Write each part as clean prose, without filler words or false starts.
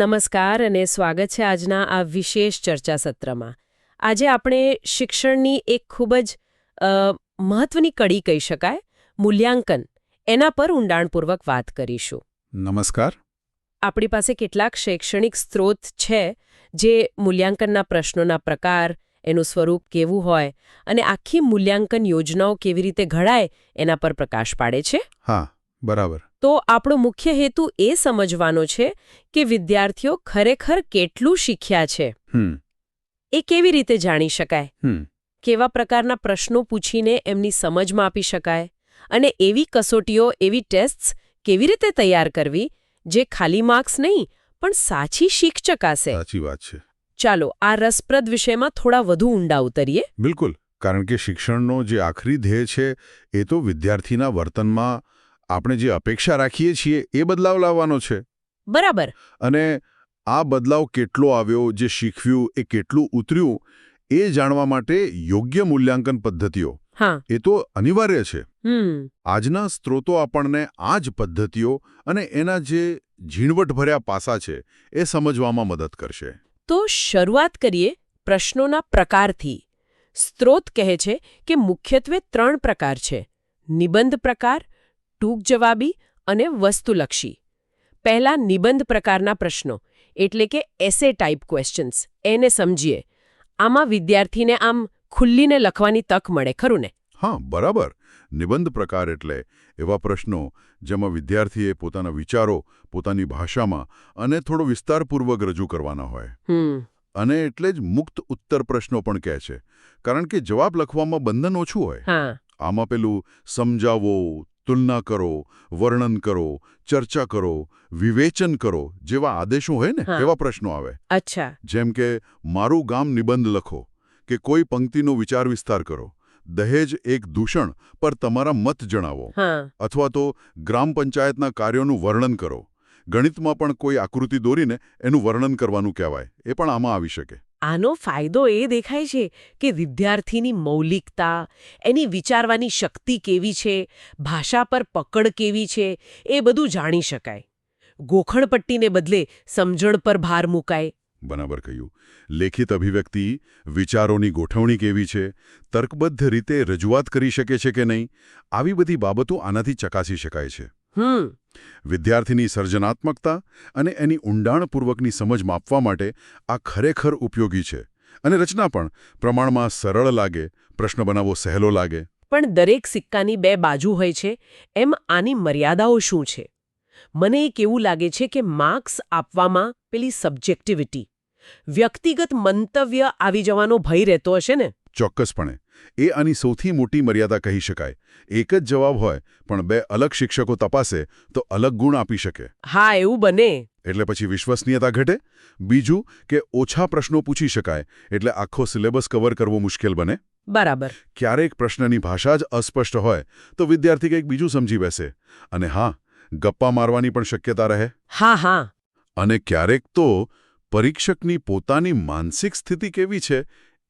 નમસ્કાર અને સ્વાગત છે આજના આ વિશેષ ચર્ચા સત્રમાં. આજે આપણે શિક્ષણની એક ખૂબ જ મહત્વની કડી કહી શકાય, મૂલ્યાંકન, એના પર ઊંડાણપૂર્વક વાત કરીશું. નમસ્કાર. આપણી પાસે કેટલાક શૈક્ષણિક સ્ત્રોત છે જે મૂલ્યાંકનના પ્રશ્નોના પ્રકાર, એનું સ્વરૂપ કેવું હોય અને આખી મૂલ્યાંકન યોજનાઓ કેવી રીતે ઘડાય એના પર પ્રકાશ પાડે છે. હા, બરાબર. તો આપણો મુખ્ય હેતુ એ સમજવાનો છે કે વિદ્યાર્થીઓ ખરેખર કેટલું શીખ્યા છે. એ કેવી રીતે જાણી શકાય, કેવા પ્રકારના પ્રશ્નો પૂછીને એમની સમજ માપી શકાય અને એવી કસોટીઓ, એવી ટેસ્ટ્સ કેવી રીતે તૈયાર કરવી જે ખાલી માર્ક્સ નહીં પણ સાચી શીખ ચકાસે. સાચી વાત છે. ચાલો આ રસપ્રદ વિષયમાં થોડા વધુ ઊંડા ઉતરીએ. બિલકુલ, કારણ કે શિક્ષણનો જે આખરી ધ્યેય છે એ તો વિદ્યાર્થીના વર્તનમાં આપણે જે અપેક્ષા રાખીએ છીએ એ બદલાવ લાવવાનો છે. બરાબર. અને આ બદલાવ કેટલો આવ્યો, જે શીખવ્યું એ કેટલું ઉતર્યું, એ જાણવા માટે યોગ્ય મૂલ્યાંકન પદ્ધતિઓ એ તો અનિવાર્ય છે. આજના સ્ત્રોતો આપણને આ જ પદ્ધતિઓ અને એના જે ઝીણવટભર્યા પાસા છે એ સમજવામાં મદદ કરશે. તો શરૂઆત કરીએ પ્રશ્નોના પ્રકારથી. સ્ત્રોત કહે છે કે મુખ્યત્વે 3 પ્રકાર છે: નિબંધ પ્રકાર, ટૂંક જવાબી અને વસ્તુલક્ષી. પહેલા નિબંધ પ્રકારના પ્રશ્નો એટલે કે એસે ટાઈપ ક્વેશ્ચન્સ, એને સમજીએ. આમાં વિદ્યાર્થીને આમ ખુલ્લીને લખવાની તક મળે, ખરું ને? હા, બરાબર. નિબંધ પ્રકાર એટલે એવા પ્રશ્નો જેમાં વિદ્યાર્થીએ પોતાના વિચારો પોતાની ભાષામાં અને થોડો વિસ્તારપૂર્વક રજૂ કરવાના હોય. અને એટલે જ મુક્ત ઉત્તર પ્રશ્નો પણ કહે છે, કારણ કે જવાબ લખવામાં બંધન ઓછું હોય. આમાં પેલું સમજાવો, તુલના કરો, વર્ણન કરો, ચર્ચા કરો, વિવેચન કરો જેવા આદેશો હોય ને એવા પ્રશ્નો આવે. અચ્છા. જેમ કે મારું ગામ નિબંધ લખો, કે કોઈ પંક્તિનો વિચાર વિસ્તાર કરો, દહેજ એક દૂષણ પર તમારા મત જણાવો, અથવા તો ગ્રામ પંચાયતના કાર્યોનું વર્ણન કરો. ગણિતમાં પણ કોઈ આકૃતિ દોરીને એનું વર્ણન કરવાનું કહેવાય, એ પણ આમાં આવી શકે. આનો ફાયદો એ દેખાય છે કે વિદ્યાર્થીની મૌલિકતા, એની વિચારવાની શક્તિ કેવી છે, ભાષા પર પકડ કેવી છે, એ બધું જાણી શકાય. ગોખણપટ્ટીને બદલે સમજણ પર ભાર મુકાય. બરાબર કહ્યું. લેખિત અભિવ્યક્તિ, વિચારોની ગોઠવણી કેવી છે, તર્કબદ્ધ રીતે રજૂઆત કરી શકે છે કે નહીં, આવી બધી બાબતો આનાથી ચકાસી શકાય છે. વિદ્યાર્થીની સર્જનાત્મકતા અને એની ઊંડાણપૂર્વકની સમજ માપવા માટે આ ખરેખર ઉપયોગી છે. અને રચના પણ પ્રમાણમાં સરળ લાગે, પ્રશ્ન બનાવવો સહેલો લાગે. પણ દરેક સિક્કાની 2 બાજુ હોય છે, એમ આની મર્યાદાઓ શું છે? મને એક એવું લાગે છે કે માર્ક્સ આપવામાં પેલી સબ્જેક્ટિવિટી, વ્યક્તિગત મંતવ્ય આવી જવાનો ભય રહેતો હશે ને? ચોક્કસપણે. એ આની સૌથી મોટી મર્યાદા કહી શકાય. એક જ જવાબ હોય પણ 2 અલગ શિક્ષકો તપાસે તો અલગ ગુણ આપી શકે. હા, એવું બને. એટલે પછી વિશ્વસનીયતા ઘટે. બીજું કે ઓછા પ્રશ્નો પૂછી શકાય એટલે આખો સિલેબસ કવર કરવો મુશ્કેલ બને. બરાબર. ક્યારેક પ્રશ્નની ભાષા જ અસ્પષ્ટ હોય તો વિદ્યાર્થી કંઈક બીજું સમજી બેસે. અને હા, ગપ્પા મારવાની પણ શક્યતા રહે. હા. અને ક્યારેક તો પરીક્ષકની પોતાની માનસિક સ્થિતિ કેવી છે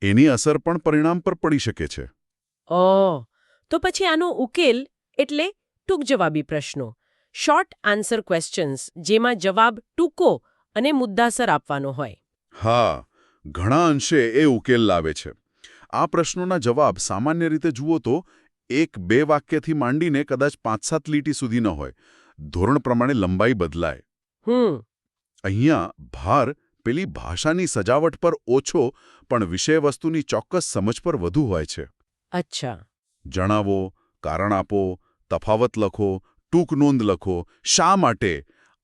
એની અસર પણ પરિણામ પર પડી શકે છે. તો પછી આનો ઉકેલ એટલે ટૂંક જવાબી પ્રશ્નો, શોર્ટ આન્સર ક્વેશ્ચન્સ, જેમાં જવાબ ટૂંકો અને મુદ્દાસર આપવાનો હોય. હા, ઘણા અંશે એ ઉકેલ લાવે છે. આ પ્રશ્નોના જવાબ સામાન્ય રીતે જુઓ તો 1-2 વાક્યથી માંડીને કદાચ 5-7 લીટી સુધી ન હોય. ધોરણ પ્રમાણે લંબાઈ બદલાય. અહીંયા ભાર પેલી ભાષાની સજાવટ પર ઓછો પણ વિષયવસ્તુની ચોક્કસ સમજ પર વધુ હોય છે. અચ્છા. જણાવો, કારણ આપો, તફાવત લખો, ટૂંક નોંધ લખો. શા માટે?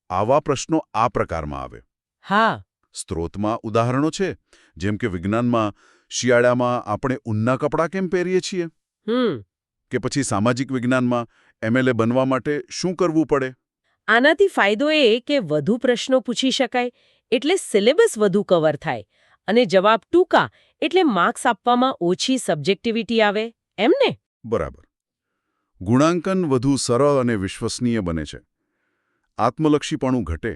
આવા પ્રશ્નો આ પ્રકારમાં આવે. હા. સ્ત્રોતમાં ઉદાહરણો છે, જેમ કે વિજ્ઞાનમાં શિયાળામાં આપણે ઊનના કપડાં કેમ પહેરીએ છીએ, કે પછી સામાજિક વિજ્ઞાનમાં MLA બનવા માટે શું કરવું પડે. આનાથી ફાયદો એ કે વધુ પ્રશ્નો પૂછી શકાય એટલે સિલેબસ વધુ કવર થાય, અને જવાબ ટૂંકા એટલે માર્ક્સ આપવામાં ઓછી સબ્જેક્ટિવિટી આવે, એમ ને? બરાબર. ગુણાંકન વધુ સરળ અને વિશ્વસનીય બને છે. આત્મલક્ષીપણું ઘટે.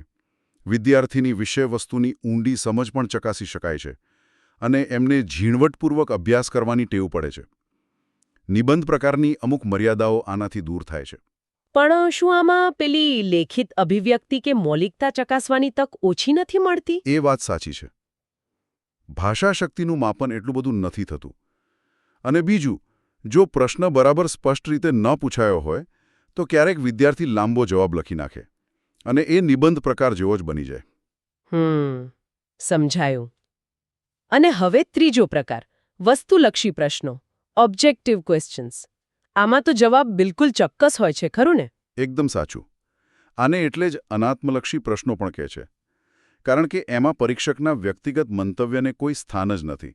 વિદ્યાર્થીની વિષયવસ્તુની ઊંડી સમજ પણ ચકાસી શકાય છે અને એમને ઝીણવટપૂર્વક અભ્યાસ કરવાની ટેવ પડે છે. નિબંધ પ્રકારની અમુક મર્યાદાઓ આનાથી દૂર થાય છે. પણ શું આમાં પેલી લેખિત અભિવ્યક્તિ કે મૌલિકતા ચકાસવાની તક ઓછી નથી મળતી? એ વાત સાચી છે. ભાષા શક્તિનું માપન એટલું બધું નથી થતું. અને બીજું, જો પ્રશ્ન બરાબર સ્પષ્ટ રીતે ન પૂછાયો હોય તો ક્યારેક વિદ્યાર્થી લાંબો જવાબ લખી નાખે અને એ નિબંધ પ્રકાર જેવો જ બની જાય. સમજાયું. અને હવે ત્રીજો પ્રકાર, વસ્તુલક્ષી પ્રશ્નો, ઓબ્જેક્ટિવ ક્વેશ્ચન્સ. આમાં તો જવાબ બિલકુલ ચોક્કસ હોય છે, ખરું ને? એકદમ સાચું. આને એટલે જ અનાત્મલક્ષી પ્રશ્નો પણ કહે છે. કારણ કે એમાં પરીક્ષકના વ્યક્તિગત મંતવ્યને કોઈ સ્થાન જ નથી.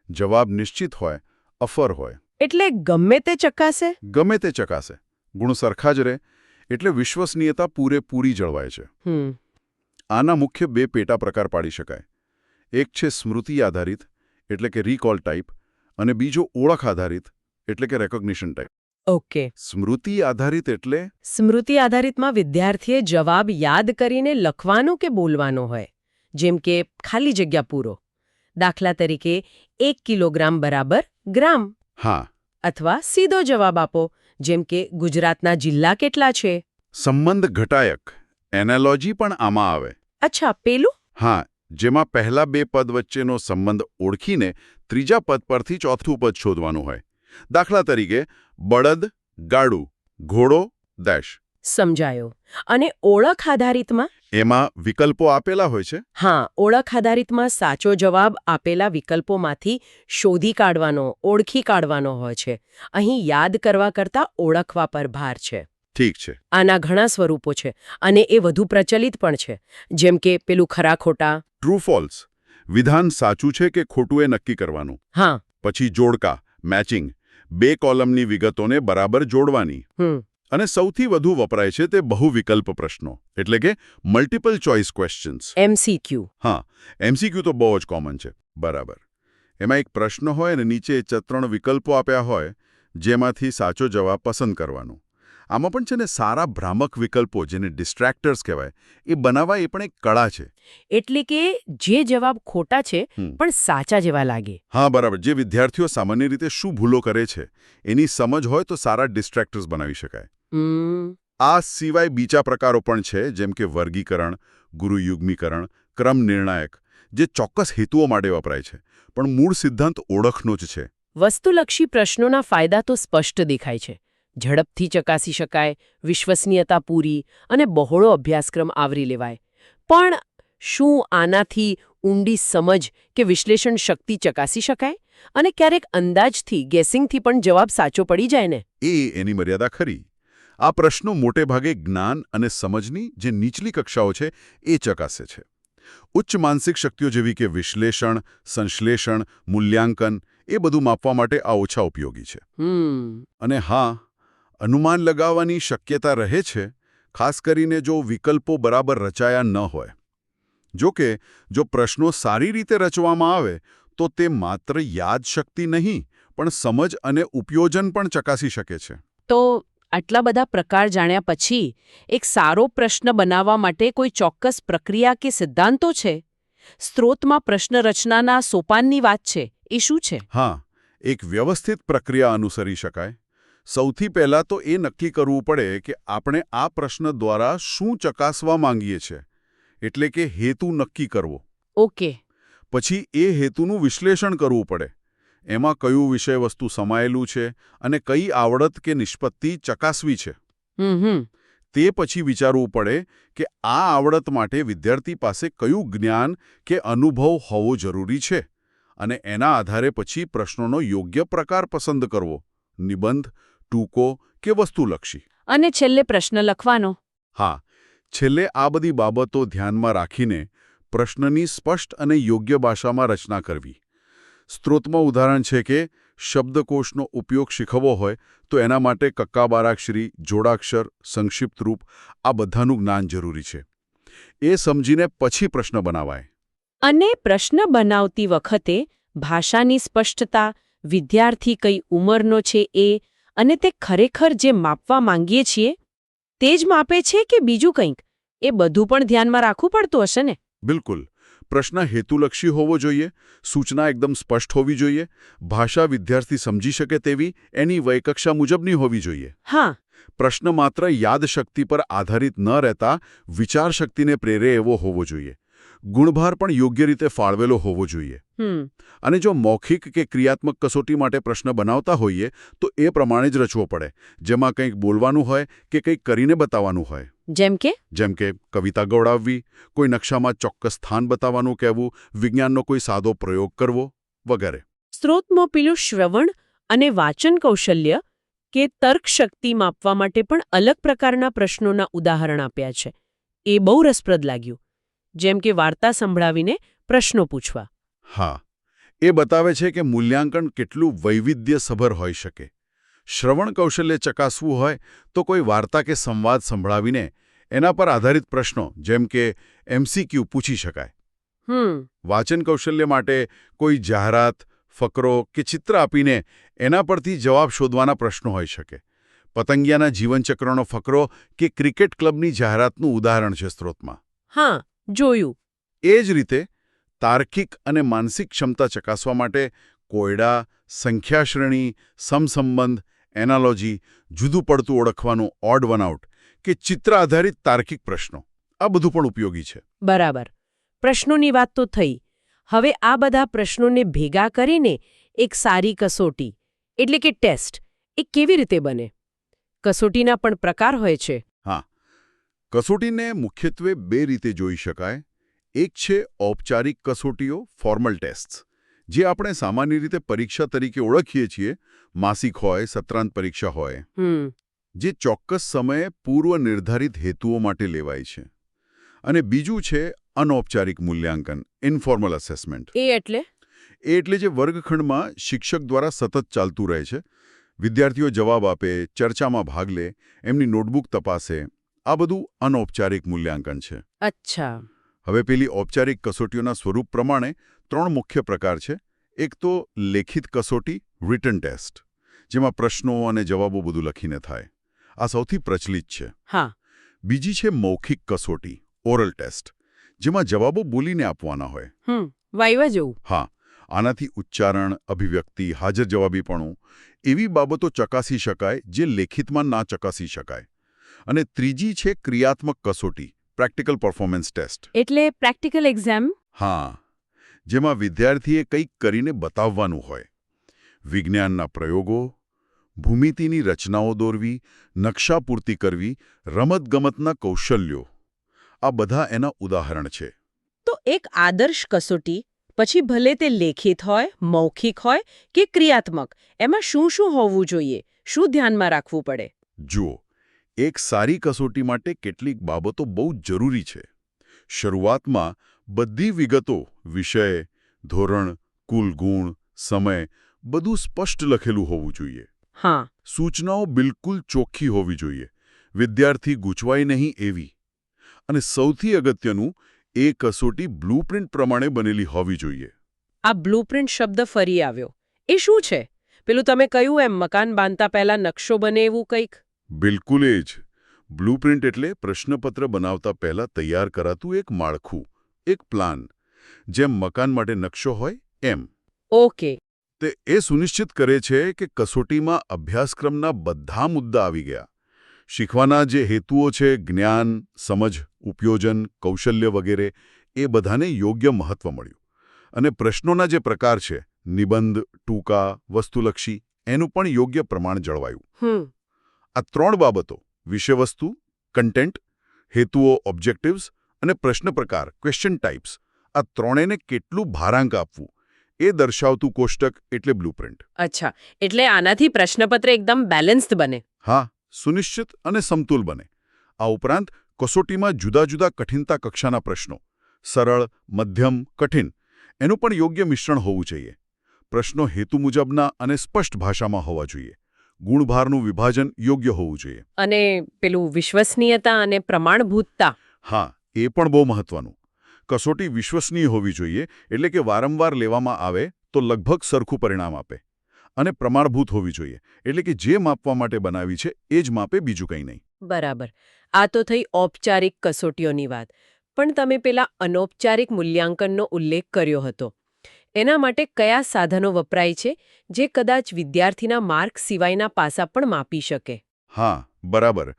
જવાબ નિશ્ચિત હોય, અફર હોય. એટલે ગમે તે ચકાસે? ગમે તે ચકાસે. ગુણ સરખા જ રહે, એટલે વિશ્વસનીયતા પૂરેપૂરી જળવાય છે. આના મુખ્ય બે પેટા પ્રકાર પાડી શકાય. એક છે સ્મૃતિ આધારિત, એટલે કે રીકોલ ટાઈપ, અને બીજો ઓળખ આધારિત, એટલે કે રેકોગ્નિશન ટાઈપ. ઓકે. સ્મૃતિ આધારિત એટલે? સ્મૃતિ આધારિતમાં વિદ્યાર્થીએ જવાબ યાદ કરીને લખવાનો કે બોલવાનો હોય. જેમ કે ખાલી જગ્યા પૂરો. દાખલા તરીકે 1 કિલોગ્રામ બરાબર ગ્રામ. હા. અથવા સીધો જવાબ આપો, જેમ કે ગુજરાતના જિલ્લા કેટલા છે. સંબંધ ઘટાયક એનાલોજી પણ આમાં આવે. અચ્છા, પેલું? હા, જેમાં પહેલા બે પદ વચ્ચેનો સંબંધ ઓળખીને ત્રીજા પદ પરથી ચોથું પદ શોધવાનું હોય. દાખલા તરીકે બળદ, ગાડું, ઘોડો, ડેશ. સમજાયો. અને ઓળખ આધારિતમાં? એમાં વિકલ્પો આપેલા હોય છે. હા, ઓળખ આધારિતમાં સાચો જવાબ આપેલા વિકલ્પોમાંથી શોધી કાઢવાનો, ઓળખી કાઢવાનો હોય છે. અહીં યાદ કરવા કરતાં ઓળખવા પર ભાર છે. ઠીક છે. આના ઘણા સ્વરૂપો છે અને એ વધુ પ્રચલિત પણ છે. જેમ કે પેલું ખરા ખોટા. True false. વિધાન સાચું છે કે ખોટું એ નક્કી કરવાનું. હા. પછી જોડકા, મેચિંગ. બે કોલમની વિગતોને બરાબર જોડવાની. અને સૌથી વધુ વપરાય છે તે બહુવિકલ્પ પ્રશ્નો, એટલે કે મલ્ટિપલ ચોઇસ ક્વેશ્ચન્સ. MCQ. હા, MCQ તો બહુ જ કોમન છે. બરાબર. એમાં એક પ્રશ્ન હોય અને નીચે 3 વિકલ્પો આપ્યા હોય, જેમાંથી સાચો જવાબ પસંદ કરવાનો. આમાં પણ છે ને સારા ભ્રામક વિકલ્પો, જેને ડિસ્ટ્રેક્ટર્સ કહેવાય, એ બનાવવા એ પણ એક કળા છે. એટલે કે જે જવાબ ખોટા છે પણ સાચા જેવા લાગે. હા, બરાબર. જે વિદ્યાર્થીઓ સામાન્ય રીતે શું ભૂલો કરે છે એની સમજ હોય તો સારા ડિસ્ટ્રેક્ટર્સ બનાવી શકાય. આ સિવાય બીજા પ્રકારો પણ છે, જેમ કે વર્ગીકરણ, ગુરુયુગ્મીકરણ, ક્રમ નિર્ણાયક, જે ચોક્કસ હેતુઓ માટે વપરાય છે, પણ મૂળ સિદ્ધાંત ઓળખનો જ છે. વસ્તુલક્ષી પ્રશ્નોના ફાયદા તો સ્પષ્ટ દેખાય છે. ઝડપથી ચકાસી શકાય, વિશ્વસનીયતા પૂરી અને બહોળો અભ્યાસક્રમ આવરી લેવાય. પણ શું આનાથી ઊંડી સમજ કે વિશ્લેષણ શક્તિ ચકાસી શકાય? અને ક્યારેક અંદાજથી, ગેસિંગથી પણ જવાબ સાચો પડી જાય ને? એની મર્યાદા ખરી. આ પ્રશ્નો મોટે ભાગે જ્ઞાન અને સમજની જે નીચલી કક્ષાઓ છે એ ચકાસે છે. ઉચ્ચ માનસિક શક્તિઓ જેવી કે વિશ્લેષણ, સંશ્લેષણ, મૂલ્યાંકન, એ બધું માપવા માટે આ ઓછા ઉપયોગી છે. અને હા, અનુમાન લગાવવાની શક્યતા રહે છે, ખાસ કરીને જો વિકલ્પો બરાબર રચાયા ન હોય. જો કે જો પ્રશ્નો સારી રીતે રચવામાં આવે તો તે માત્ર યાદશક્તિ નહીં પણ સમજ અને ઉપયોજન પણ ચકાસી શકે છે. તો આટલા બધા પ્રકાર જાણ્યા પછી એક સારો પ્રશ્ન બનાવવા માટે કોઈ ચોક્કસ પ્રક્રિયા કે સિદ્ધાંતો છે? સ્ત્રોતમાં પ્રશ્ન રચનાના સોપાનની વાત છે, એ શું છે? હા, એક વ્યવસ્થિત પ્રક્રિયા અનુસરી શકાય. સૌથી પહેલાં તો એ નક્કી કરવું પડે કે આપણે આ પ્રશ્ન દ્વારા શું ચકાસવા માંગીએ છીએ, એટલે કે હેતુ નક્કી કરવો. ઓકે. પછી એ હેતુનું વિશ્લેષણ કરવું પડે. એમાં કયું વિષય વસ્તુ સમાયેલું છે અને કઈ આવડત કે નિષ્પત્તિ ચકાસવી છે. તે પછી વિચારવું પડે કે આ આવડત માટે વિદ્યાર્થી પાસે કયું જ્ઞાન કે અનુભવ હોવો જરૂરી છે, અને એના આધારે પછી પ્રશ્નોનો યોગ્ય પ્રકાર પસંદ કરવો. નિબંધ, ટૂંકો કે વસ્તુલક્ષી. અને છેલ્લે પ્રશ્ન લખવાનો. હા, છેલ્લે આ બધી બાબતો ધ્યાનમાં રાખીને પ્રશ્નની સ્પષ્ટ અને યોગ્ય ભાષામાં રચના કરવી. સ્ત્રોતમાં ઉદાહરણ છે કે શબ્દકોશનો ઉપયોગ શીખવવો હોય તો એના માટે કક્કાબારાક્ષરી, જોડાક્ષર, સંક્ષિપ્ત રૂપ, આ બધાનું જ્ઞાન જરૂરી છે. એ સમજીને પછી પ્રશ્ન બનાવાય. અને પ્રશ્ન બનાવતી વખતે ભાષાની સ્પષ્ટતા, વિદ્યાર્થી કઈ ઉંમરનો છે એ, અને તે ખરેખર જે માપવા માંગીએ છીએ તે જ માપે છે કે બીજું કંઈક, એ બધું પણ ધ્યાનમાં રાખવું પડતું હશે ને? બિલકુલ. પ્રશ્ન હેતુલક્ષી હોવો જોઈએ, સૂચના એકદમ સ્પષ્ટ હોવી જોઈએ, ભાષા વિદ્યાર્થી સમજી શકે તેવી, એની વયકક્ષા મુજબની હોવી જોઈએ. હા. પ્રશ્ન માત્ર યાદશક્તિ પર આધારિત ન રહેતા વિચારશક્તિને પ્રેરે એવો હોવો જોઈએ. ગુણભાર પણ યોગ્ય રીતે ફાળવેલો હોવો જોઈએ. અને જો મૌખિક કે ક્રિયાત્મક કસોટી માટે પ્રશ્ન બનાવતા હોઈએ તો એ પ્રમાણે જ રચવો પડે, જેમાં કંઈક બોલવાનું હોય કે કંઈક કરીને બતાવવાનું હોય. જેમ કે કવિતા ગવડાવવી, કોઈ નકશામાં ચોક્કસ સ્થાન બતાવવાનું કહેવું, વિજ્ઞાનનો કોઈ સાદો પ્રયોગ કરવો વગેરે. સ્ત્રોતમાં પેલું શ્રવણ અને વાંચન કૌશલ્ય કે તર્કશક્તિ માપવા માટે પણ અલગ પ્રકારના પ્રશ્નોના ઉદાહરણ આપ્યા છે. એ બહુ રસપ્રદ લાગ્યું. જેમ કે વાર્તા સંભળાવીને પ્રશ્નો પૂછવા. હા, એ બતાવે છે કે મૂલ્યાંકન કેટલું વૈવિધ્યસભર હોઈ શકે. શ્રવણ કૌશલ્ય ચકાસવું હોય તો કોઈ વાર્તા કે સંવાદ સંભળાવીને એના પર આધારિત પ્રશ્નો જેમ કે MCQ પૂછી શકાય. વાંચન કૌશલ્ય માટે કોઈ જાહેરાત, ફકરો કે ચિત્ર આપીને એના પરથી જવાબ શોધવાના પ્રશ્નો હોઈ શકે. પતંગિયાના જીવનચક્રનો ફકરો કે ક્રિકેટ ક્લબની જાહેરાતનું ઉદાહરણ છે સ્ત્રોતમાં. હા, જોયું. એ જ રીતે તાર્કિક અને માનસિક ક્ષમતા ચકાસવા માટે કોયડા, સંખ્યાશ્રેણી, સમસંબંધ, એનાલોજી, જુદું પડતું ઓળખવાનું ઓડ વન આઉટ કે ચિત્ર આધારિત તાર્કિક પ્રશ્નો, આ બધું પણ ઉપયોગી છે. બરાબર. પ્રશ્નોની વાત તો થઈ. હવે આ બધા પ્રશ્નોને ભેગા કરીને એક સારી કસોટી એટલે કે ટેસ્ટ એ કેવી રીતે બને? કસોટીના પણ પ્રકાર હોય છે. હા, કસોટીને મુખ્યત્વે બે રીતે જોઈ શકાય. એક છે ઔપચારિક કસોટીઓ, ફોર્મલ ટેસ્ટ, જે આપણે સામાન્ય રીતે પરીક્ષા તરીકે ઓળખીએ છીએ. માસિક હોય, સત્રાંત પરીક્ષા હોય, જે ચોક્કસ સમયે પૂર્વ નિર્ધારિત હેતુઓ માટે લેવાય છે. અને બીજું છે અનૌપચારિક મૂલ્યાંકન, ઇન્ફોર્મલ અસેસમેન્ટ. એ એટલે જે વર્ગખંડમાં શિક્ષક દ્વારા સતત ચાલતું રહે છે. વિદ્યાર્થીઓ જવાબ આપે, ચર્ચામાં ભાગ લે, એમની નોટબુક તપાસે. આ બધું અનૌપચારિક મૂલ્યાંકન છે. અચ્છા. હવે પેલી ઔપચારિક કસોટીઓના સ્વરૂપ પ્રમાણે 3 મુખ્ય પ્રકાર છે. એક તો લેખિત કસોટી, રિટન ટેસ્ટ, જેમાં પ્રશ્નો અને જવાબો બધું લખીને થાય. આ સૌથી પ્રચલિત છે. હા. બીજી છે મૌખિક કસોટી, ઓરલ ટેસ્ટ, જેમાં જવાબો બોલીને આપવાના હોય. વાયવા જેવું. હા, આનાથી ઉચ્ચારણ, અભિવ્યક્તિ, હાજર જવાબીપણું એવી બાબતો ચકાસી શકાય જે લેખિતમાં ના ચકાસી શકાય. અને ત્રીજી છે ક્રિયાત્મક કસોટી, પ્રેક્ટિકલ પરફોર્મન્સ ટેસ્ટ. એટલે પ્રેક્ટિકલ એક્ઝામ. હા, જેમાં વિદ્યાર્થીએ કંઈક કરીને બતાવવાનું હોય. વિજ્ઞાનના પ્રયોગો, ભૂમિતિની રચનાઓ દોરવી, નકશા પૂર્તિ કરવી, રમતગમતના કૌશલ્યો, આ બધા એના ઉદાહરણ છે. તો એક આદર્શ કસોટી પછી ભલે તે લેખિત હોય, મૌખિક હોય કે ક્રિયાત્મક, એમાં શું શું હોવું જોઈએ? શું ધ્યાનમાં રાખવું પડે? જુઓ, એક સારી કસોટી માટે કેટલીક બાબતો બહુ જરૂરી છે. શરૂઆતમાં બધી વિગતો, વિષય, ધોરણ, કુલ ગુણ, સમય, બધું સ્પષ્ટ લખેલું હોવું જોઈએ. હા. સૂચનાઓ બિલકુલ ચોખ્ખી હોવી જોઈએ. વિદ્યાર્થી ગૂંચવાય નહીં એવી. અને સૌથી અગત્યનું, એ કસોટી બ્લુપ્રિન્ટ પ્રમાણે બનેલી હોવી જોઈએ. આ બ્લુપ્રિન્ટ શબ્દ ફરી આવ્યો. એ શું છે? પેલું તમે કહ્યું એમ મકાન બાંધતા પહેલા નકશો બને એવું કંઈક? બિલકુલ એ જ. બ્લુપ્રિન્ટ એટલે પ્રશ્નપત્ર બનાવતા પહેલા તૈયાર કરાતું એક માળખું, એક પ્લાન. જેમ મકાન માટે નકશો હોય એમ. ઓકે. તે એ સુનિશ્ચિત કરે છે કે કસોટીમાં અભ્યાસક્રમના બધા મુદ્દા આવી ગયા. શીખવાના જે હેતુઓ છે, જ્ઞાન, સમજ, ઉપયોજન, કૌશલ્ય વગેરે, એ બધાને યોગ્ય મહત્વ મળ્યું. અને પ્રશ્નોના જે પ્રકાર છે, નિબંધ, ટૂંકા, વસ્તુલક્ષી, એનું પણ યોગ્ય પ્રમાણ જળવાયું. આ 3 બાબતો, વિષયવસ્તુ, કન્ટેન્ટ, હેતુઓ, ઓબ્જેક્ટિવ્સ, અને પ્રશ્ન પ્રકાર, ક્વેશ્ચન ટાઇપ્સ, આ ત્રણેયને કેટલું ભારાંક આપવું, એ દર્શાવતું કોષ્ટક એટલે બ્લુપ્રિન્ટ. અચ્છા, એટલે આનાથી પ્રશ્નપત્ર એકદમ બેલેન્સ્ડ બને. હા, સુનિશ્ચિત અને સમતુલ બને. આ ઉપરાંત કસોટીમાં જુદા જુદા કઠિનતા કક્ષાના પ્રશ્નો, સરળ, મધ્યમ, કઠિન, એનું પણ યોગ્ય મિશ્રણ હોવું જોઈએ. પ્રશ્નો હેતુ મુજબના અને સ્પષ્ટ ભાષામાં હોવા જોઈએ. ગુણભારનું વિભાજન યોગ્ય હોવું જોઈએ. અને પેલું વિશ્વસનીયતા અને પ્રમાણભૂતતા. હા, એ પણ બહુ મહત્વનું. કસોટી વિશ્વસનીય હોવી જોઈએ, એટલે કે વારંવાર લેવામાં આવે તો લગભગ સરખું પરિણામ આપે. અને પ્રમાણભૂત હોવી જોઈએ, એટલે કે જે માપવા માટે બનાવી છે એ જ માપે, બીજું કંઈ નહીં. બરાબર. આ તો થઈ ઔપચારિક કસોટીઓની વાત. પણ તમે પેલા અનૌપચારિક મૂલ્યાંકનનો ઉલ્લેખ કર્યો હતો. એના માટે કયા સાધનો વપરાય છે જે કદાચ વિદ્યાર્થીના માર્ક સિવાયના પાસા પણ માપી શકે? હા, બરાબર.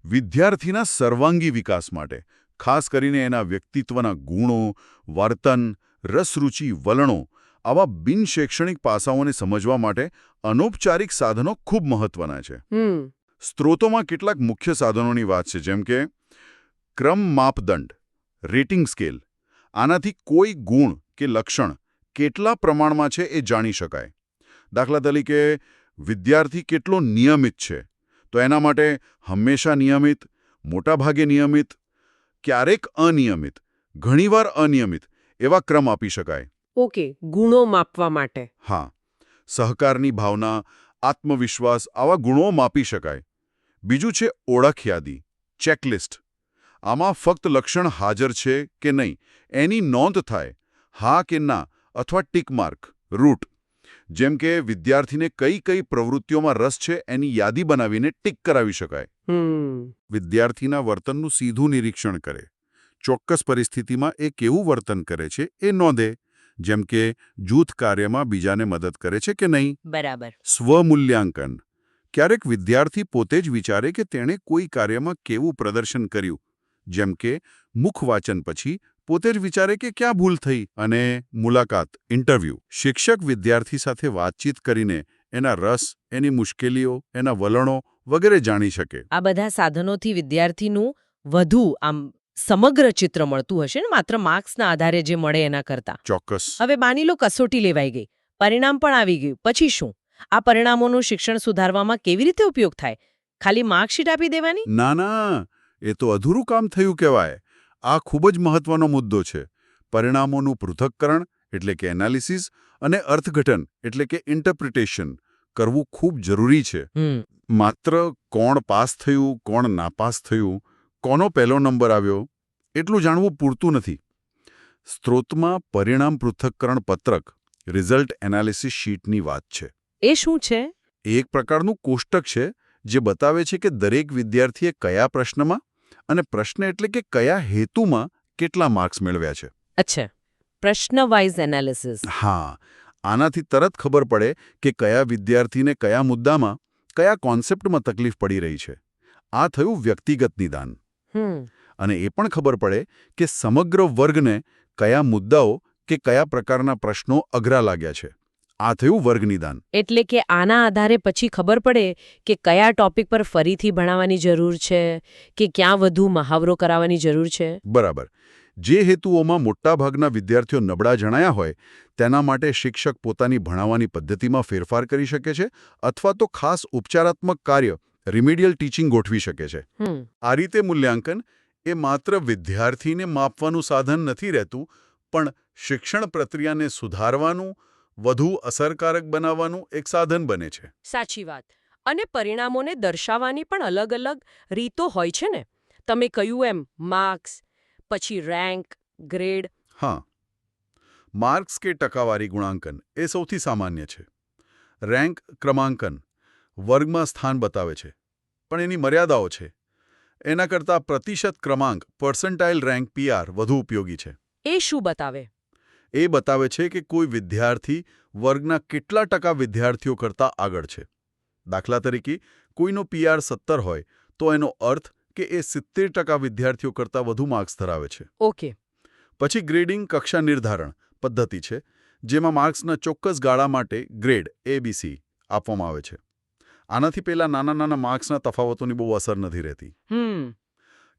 વિદ્યાર્થીના સર્વાંગી વિકાસ માટે, ખાસ કરીને એના વ્યક્તિત્વના ગુણો, વર્તન, રસરૂચિ, વલણો, આવા બિનશૈક્ષણિક પાસાઓને સમજવા માટે અનૌપચારિક સાધનો ખૂબ મહત્વના છે. સ્ત્રોતોમાં કેટલાક મુખ્ય સાધનોની વાત છે, જેમ કે ક્રમ માપદંડ, રેટિંગ સ્કેલ. આનાથી કોઈ ગુણ કે લક્ષણ કેટલા પ્રમાણમાં છે એ જાણી શકાય. દાખલા તરીકે વિદ્યાર્થી કેટલો નિયમિત છે, તો એના માટે હંમેશા નિયમિત, મોટાભાગે નિયમિત, ક્યારેક અનિયમિત, ઘણીવાર અનિયમિત એવા ક્રમ આપી શકાય. ઓકે, ગુણો માપવા માટે. હા, સહકારની ભાવના, આત્મવિશ્વાસ, આવા ગુણો માપી શકાય. બીજું છે ઓળખ યાદી, ચેકલિસ્ટ. આમાં ફક્ત લક્ષણ હાજર છે કે નહીં એની નોંધ થાય, હા કે ના અથવા ટીક માર્ક, રૂટ. જેમ કે વિદ્યાર્થીને કઈ કઈ પ્રવૃત્તિઓમાં રસ છે એની યાદી બનાવીને ટીક કરાવી શકાય. વિદ્યાર્થીના વર્તનનું સીધું નિરીક્ષણ કરે. ચોક્કસ પરિસ્થિતિમાં એ કેવું વર્તન કરે છે એ નોંધે, જેમ કે જૂથ કાર્યમાં બીજાને મદદ કરે છે કે નહીં. બરાબર. સ્વમૂલ્યાંકન. ક્યારેક વિદ્યાર્થી પોતે જ વિચારે કે તેણે કોઈ કાર્યમાં કેવું પ્રદર્શન કર્યું, જેમ કે મુખવાચન પછી પોતે જ વિચારે કે ક્યાં ભૂલ થઈ. અને મુલાકાત, ઇન્ટરવ્યૂ. શિક્ષક વિદ્યાર્થી સાથે વાતચીત કરીને એના રસ, એની મુશ્કેલીઓ, એના વલણો વગેરે જાણી શકે. આ બધા સાધનોથી વિદ્યાર્થીનું વધુ સમગ્ર ચિત્ર મળતું હશે ને, માત્ર માર્ક્સના આધારે જે મળે એના કરતા. ચોક્કસ. હવે માની લો કસોટી લેવાઈ ગઈ, પરિણામ પણ આવી ગયું, પછી શું? આ પરિણામોનું શિક્ષણ સુધારવામાં કેવી રીતે ઉપયોગ થાય? ખાલી માર્કશીટ આપી દેવાની? ના, એ તો અધૂરું કામ થયું કહેવાય. આ ખૂબ જ મહત્વનો મુદ્દો છે. પરિણામોનું પૃથક્કરણ એટલે કે એનાલિસિસ અને અર્થઘટન એટલે કે ઇન્ટરપ્રિટેશન કરવું ખૂબ જરૂરી છે. માત્ર કોણ પાસ થયું, કોણ નાપાસ થયું, કોનો પહેલો નંબર આવ્યો એટલું જાણવું પૂરતું નથી. સ્ત્રોતમાં પરિણામ પૃથક્કરણ પત્રક, રિઝલ્ટ એનાલિસિસ શીટની વાત છે. એ શું છે? એક પ્રકારનું કોષ્ટક છે જે બતાવે છે કે દરેક વિદ્યાર્થીએ કયા પ્રશ્નમાં અને પ્રશ્ન એટલે કે કયા હેતુમાં કેટલા માર્ક્સ મેળવ્યા છે. અચ્છા, પ્રશ્ન વાઇઝ એનાલિસિસ. હા, આનાથી તરત ખબર પડે કે કયા વિદ્યાર્થીને કયા મુદ્દામાં, કયા કોન્સેપ્ટમાં તકલીફ પડી રહી છે. આ થયું વ્યક્તિગત નિદાન. અને એ પણ ખબર પડે કે સમગ્ર વર્ગને કયા મુદ્દાઓ કે કયા પ્રકારના પ્રશ્નો અઘરા લાગ્યા છે. આ થયું વર્ગ નિદાન. એટલે કે આના આધારે પછી ખબર પડે કે કયા ટોપિક પર ફરીથી ભણાવવાની જરૂર છે કે ક્યાં વધુ મહાવરો કરાવવાની જરૂર છે. બરાબર. જે હેતુઓમાં મોટાભાગના વિદ્યાર્થીઓ નબળા જણાયા હોય તેના માટે શિક્ષક પોતાની ભણાવવાની પદ્ધતિમાં ફેરફાર કરી શકે છે અથવા તો ખાસ ઉપચારાત્મક કાર્ય, રિમિડિયલ ટીચિંગ ગોઠવી શકે છે. આ રીતે મૂલ્યાંકન એ માત્ર વિદ્યાર્થીને માપવાનું સાધન નથી રહેતું, પણ શિક્ષણ પ્રક્રિયાને સુધારવાનું, વધુ અસરકારક બનાવવાનું એક સાધન બને છે. સાચી વાત. અને પરિણામોને દર્શાવવાની પણ અલગ અલગ રીતો હોય છે ને. તમે કહ્યું એમ માર્ક્સ, પછી રેન્ક, ગ્રેડ. હા, માર્ક્સ કે ટકાવારી ગુણાંકન એ સૌથી સામાન્ય છે. રેન્ક ક્રમાંકન વર્ગમાં સ્થાન બતાવે છે, પણ એની મર્યાદાઓ છે. એના કરતાં પ્રતિશત ક્રમાંક, પર્સન્ટાઇલ રેન્ક PR વધુ ઉપયોગી છે. એ શું બતાવે? એ બતાવે છે કે કોઈ વિદ્યાર્થી વર્ગના કેટલા ટકા વિદ્યાર્થીઓ કરતાં આગળ છે. દાખલા તરીકે કોઈનો PR 17 હોય તો એનો અર્થ કે એ 70% વિદ્યાર્થીઓ કરતાં વધુ માર્ક્સ ધરાવે છે. ઓકે. પછી ગ્રેડિંગ કક્ષા નિર્ધારણ પદ્ધતિ છે, જેમાં માર્ક્સના ચોક્કસ ગાળા માટે ગ્રેડ ABC આપવામાં આવે છે. આનાથી પેલા નાના માર્ક્સના તફાવતોની બહુ અસર નથી રહેતી.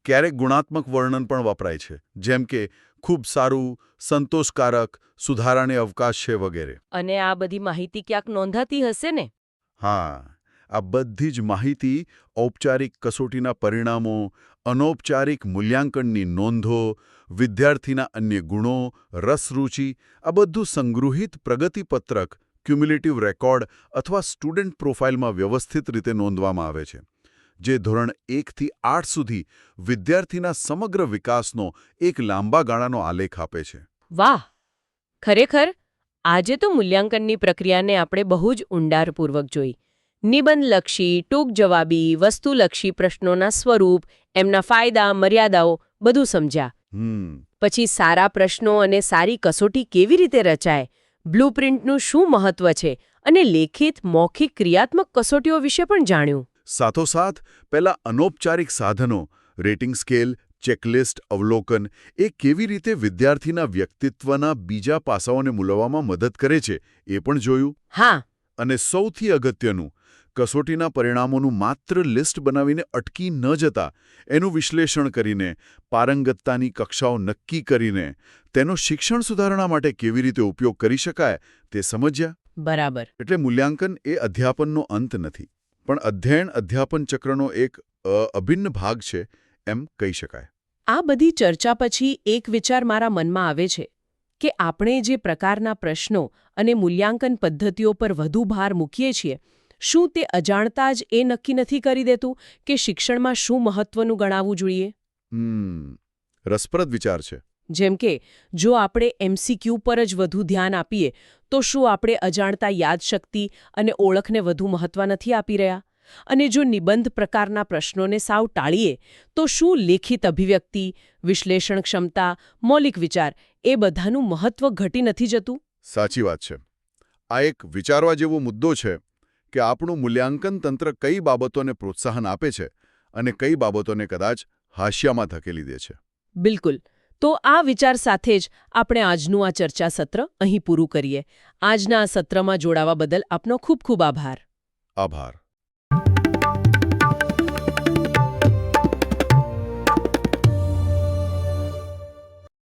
ક્યારેક ગુણાત્મક વર્ણન પણ વપરાય છે, જેમ કે ખૂબ સારું, સંતોષકારક, સુધારાને અવકાશ છે વગેરે. અને આ બધી માહિતી ક્યાંક નોંધાતી હશે ને? હા, આ બધી જ માહિતી ઔપચારિક કસોટીના પરિણામો, અનૌપચારિક મૂલ્યાંકનની નોંધો, વિદ્યાર્થીના અન્ય ગુણો, રસરૂચિ, આ બધું સંગૃહિત પ્રગતિપત્રક, ક્યુમ્યુલેટિવ રેકોર્ડ અથવા સ્ટુડન્ટ પ્રોફાઇલમાં વ્યવસ્થિત રીતે નોંધવામાં આવે છે, જે ધોરણ 1 થી 8 સુધી વિદ્યાર્થીના સમગ્ર વિકાસનો એક લાંબા ગાળાનો આલેખ આપે છે. વાહ! ખરેખર આજે તો મૂલ્યાંકનની પ્રક્રિયાને આપણે બહુ જ ઊંડાણપૂર્વક જોઈ. નિબંધલક્ષી, ટૂંક જવાબી, વસ્તુલક્ષી પ્રશ્નોના સ્વરૂપ, એમના ફાયદા, મર્યાદાઓ બધું સમજ્યા. પછી સારા પ્રશ્નો અને સારી કસોટી કેવી રીતે રચાય, બ્લુપ્રિન્ટનું શું મહત્વ છે અને લેખિત, મૌખિક, ક્રિયાત્મક કસોટીઓ વિશે પણ જાણ્યું. સાથોસાથ પહેલા અનૌપચારિક સાધનો રેટિંગ સ્કેલ, ચેકલિસ્ટ, અવલોકન એ કેવી રીતે વિદ્યાર્થીના વ્યક્તિત્વના બીજા પાસાઓને મૂલવવામાં મદદ કરે છે એ પણ જોયું. હા. અને સૌથી અગત્યનું, કસોટીના પરિણામોનું માત્ર લિસ્ટ બનાવીને અટકી ન જતા એનું વિશ્લેષણ કરીને, પારંગતતાની કક્ષાઓ નક્કી કરીને તેનો શિક્ષણ સુધારણા માટે કેવી રીતે ઉપયોગ કરી શકાય તે સમજ્યા. બરાબર. એટલે મૂલ્યાંકન એ અધ્યાપનનો અંત નથી, પણ અધ્યાપન ચક્રનો એક અભિન્ન ભાગ છે એમ કહી શકાય. આ બધી ચર્ચા પછી એક વિચાર મારા મનમાં આવે છે કે આપણે જે પ્રકારના પ્રશ્નો અને મૂલ્યાંકન પદ્ધતિઓ પર વધુ ભાર મૂકીએ છીએ, શું તે અજાણતા જ એ નક્કી નથી કરી દેતું કે શિક્ષણમાં શું મહત્વનું ગણાવવું જોઈએ? રસપ્રદ વિચાર છે. જેમ કે જો આપણે MCQ પર જ વધુ ધ્યાન આપીએ તો શું આપણે અજાણતા યાદશક્તિ અને ઓળખને વધુ મહત્વ નથી આપી રહ્યા? અને જો નિબંધ પ્રકારના પ્રશ્નોને સાવ ટાળીએ તો શું લેખિત અભિવ્યક્તિ, વિશ્લેષણ ક્ષમતા, મૌલિક વિચાર એ બધાનું મહત્વ ઘટી નથી જતું? સાચી વાત છે. આ એક વિચારવા જેવો મુદ્દો છે કે આપણું મૂલ્યાંકન તંત્ર કઈ બાબતોને પ્રોત્સાહન આપે છે અને કઈ બાબતોને કદાચ હાશિયામાં ધકેલી દે છે. બિલકુલ. તો આ વિચાર સાથે જ આપણે આજનું આ ચર્ચા સત્ર અહીં પૂરું કરીએ. આજના આ સત્રમાં જોડાવા બદલ આપનો ખૂબ ખૂબ આભાર. આભાર.